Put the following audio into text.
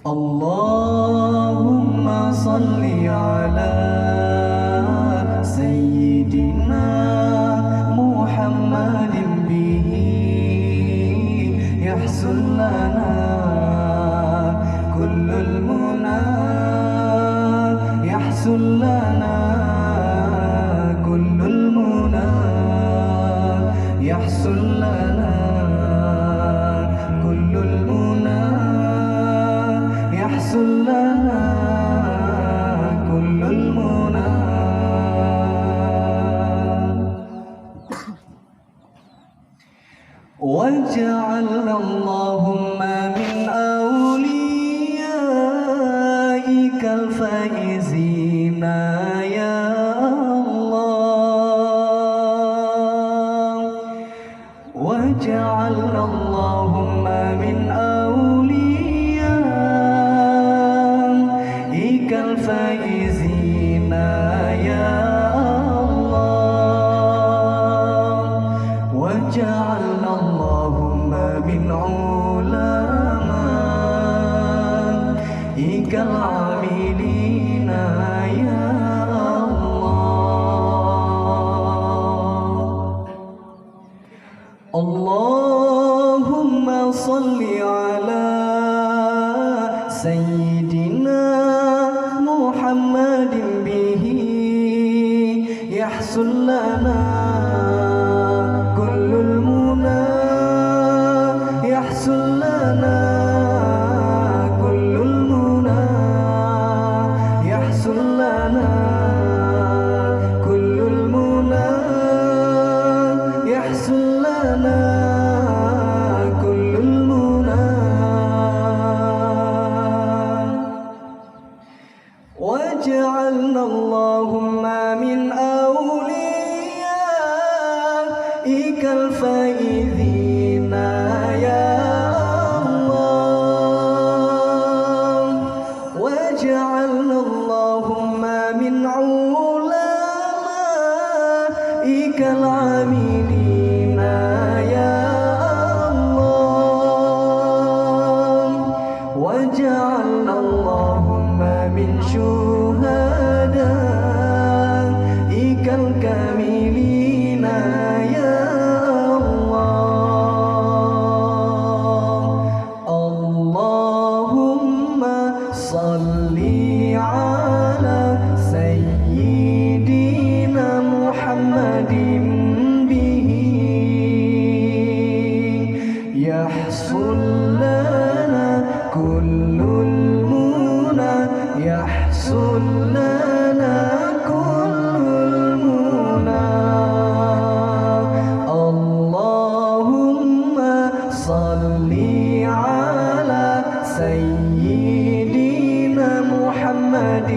Allahumma salli ala Sayyidina Muhammadin bihi yahsul lana kullul muna yahsul lana kullul muna yahsul lana kullul muna يحصل لنا كل المنى واجعلنا اللهم من أوليائك الفائزين يا الله واجعلنا اللهم من الفائزين يا الله واجعلنا اللهم من علمائك العاملين يا الله اللهم صل على سيدنا محمد به يحصل لنا كل المنى يحصل لنا كل المنى يحصل لنا كل المنى يحصل لنا كل المنى واجعلنا اللهم من أوليائك الفائزين يا الله واجعلنا اللهم من علمائك العاملين يا الله واجعلنا اللهم من شهدائك الكاملين يا الله اللهم صل على سيدنا محمد به يحصل لنا كل المنى يحصل لنا كل المنى اللهم صل على سيدنا محمد